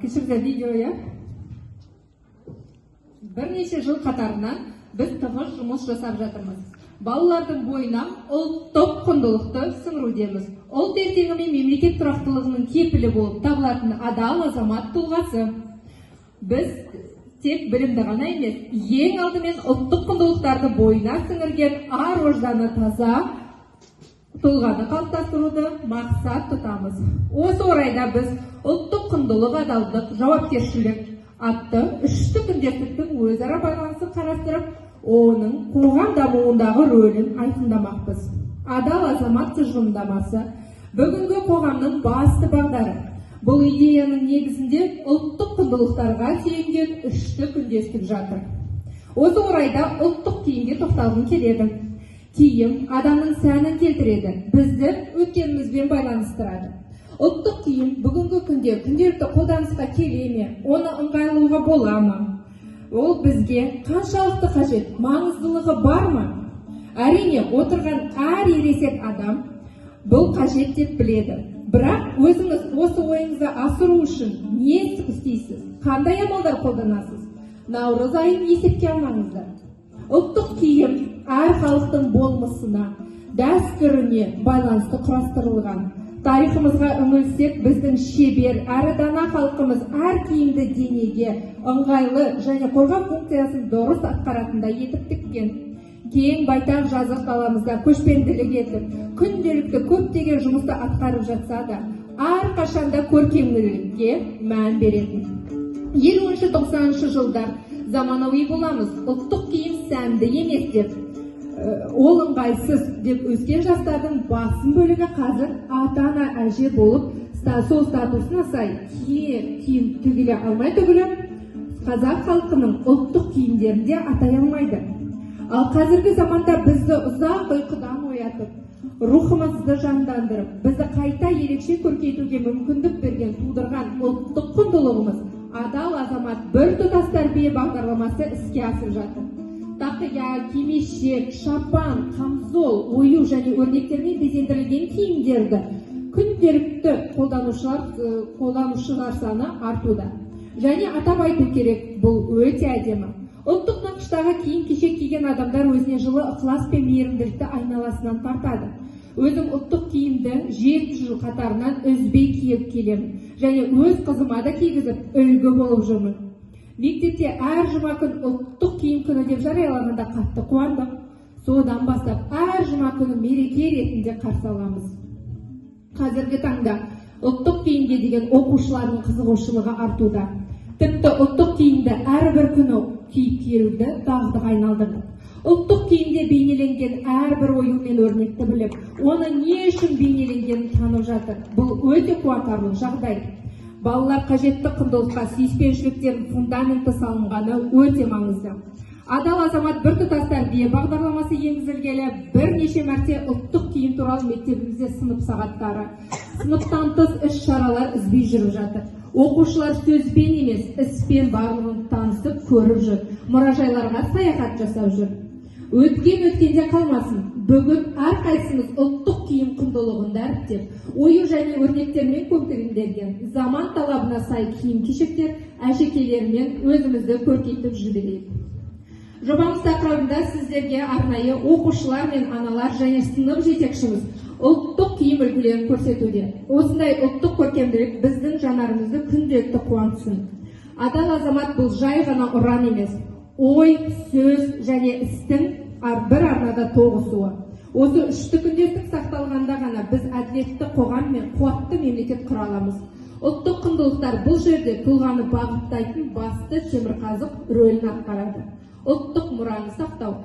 кішігірім видео, я. Бірнеше жыл қатарынан біз тығыз жұмыс жасап жатырмыз. Балалардың бойына ұлттық құндылықты сіңірудеміз. Ұлт ертеңі мен мемлекет тұрақтылығының кепілі болып табылатын адал азамат тұлғасы. Біз тек білімді ғана емес, ең алдымен ұлттық құндылықтарды бойына сіңірген ар-ожданы таза тұлғаны қалыптастыруды мақсат тұтамыз. Осы орайда біз ұлттық құндылық, адалдық, жауапкершілік атты үшті күндестіктің өзара байланысын қарастырып, оның қоғам дамуындағы рөлін айқындамақпыз. Адал азамат тұжырымдамасы бүгінгі қоғамның басты бағдары. Бұл идеяның негізінде ұлттық құндылықтарға түйінген үшті күндестік жатыр. Осы орайда ұлттық киімге тоқталғым келеді. Киім адамның сәнін келтіреді, бізді өткенімізбен байланыстырады. Ұлттық киім бүгінгі күнде күнделікті қолданысқа келе ме, оны ыңғайлауға бола ма? Ол бізге қаншалықты қажет, маңыздылығы бар ма? Әрине, отырған әр ересек адам бұл қажет деп біледі. Бірақ өзіңіз осы ойыңызды асыру үшін не істейсіз? Қандай амалдар қолданасыз? Наурыз айын есепке алмаңыздар. Ұлттық киім әр халықтың болмысына, дәстүріне байланысты құрастырылған. Тарихымызға үңілсек, біздің шебер, әрі дана халқымыз әр киімді денеге ыңғайлы және қорғау функциясын дұрыс атқаратындай етіп тіккен. Кең байтақ жазық даламызда көшпенділік етіп, күнделікті көптеген жұмысты атқарып жатса да, әрқашанда көркемділікке мән беретін. 50-90 жылдар заманауи боламыз, ұлттық киім сәнді емес деп, ол ыңғайсыз деп өскен жастардың басым бөлігі қазір ата-ана әже болып, сол статусына сай киім тігіле алмай түгілі, қазақ халқының ұлттық киімдерінде атай алмайды. Ал қазіргі заманда бізді ұзақ ұйқыдан оятып, рухымызды жандандырып, бізді қайта ерекше көркейтуге мүмкіндік берген тудырған ұлттық құндылығымыз адал азамат бір тұтас тәрбие бағдарламасы іске асып жатыр. Тақия, кимешек, шапан, қамзол, ою және өрнектермен безендірілген киімдерді күнделікті қолданушылар саны артуда. Және атап айту керек, бұл өте әдемі. Ұлттық нақыштағы киім-кешек киген адамдар өзіне жылы ықылас пен мейірімділікті айналасынан тартады. Өзім ұлттық киімді 7 жыл қатарынан үзбей киіп келемін. Және өз қызыма да кигізіп үлгі болып жүрмін. Мектепте әр жұма күн ұлттық киім күні деп жариялағанда қатты қуандым. Содан бастап әр жұма күні мереке ретінде қарсы аламыз. Қазіргі таңда ұлттық киімге деген оқушылардың қызығушылығы артуда. Тіпті ұлттық киімді әрбір күні киіп келуді дағдыға айналдырды. Ұлттық киімде бейнеленген әрбір ою мен өрнекті біліп, оны не үшін бейнеленгенін танып жатыр. Бұл өте қуантарлық жағдай. Балалар қажетті құндылыққа сүйіспеншіліктердің фундаменті салынғаны өте маңызды. Адал азамат біртұтас тәрбие бағдарламасы енгізілгелі бірнеше мәрте ұлттық киім туралы мектебімізде сынып сағаттары, сыныптан тыс іс-шаралар үзбей жүріп жатыр. Оқушылар сөзбен емес, іспен барлығын танысып көріп жүр, мұражайларға саяхат жасап жүр. Өткенде қалмасын, бүгін әрқайсымыз ұлттық киім құндылығын дәріптеп, ою және өрнектермен көмкерілген заман талабына сай киім-кешектер әшекейлермен өзімізді көркейтіп жіберейік. Жобамыз тақырыбында сіздерге арнайы оқушылар мен аналар және сынып жетекшіміз ұлттық киім үлгілерін көрсетуде. Осындай ұлттық көркемділік біздің жанарымызды күнделікті қуантсын. Адал азамат бұл жай ғана ұран емес, ой, сөз және істің бір арнада тоғысуы. Осы үшті күндестік сақталғанда ғана біз әділетті қоғам мен қуатты мемлекет құра аламыз. Ұлттық құндылықтар бұл жерде тұлғаны бағыттайтын басты темірқазық рөлін атқарады. Ұлттық мұраны сақтау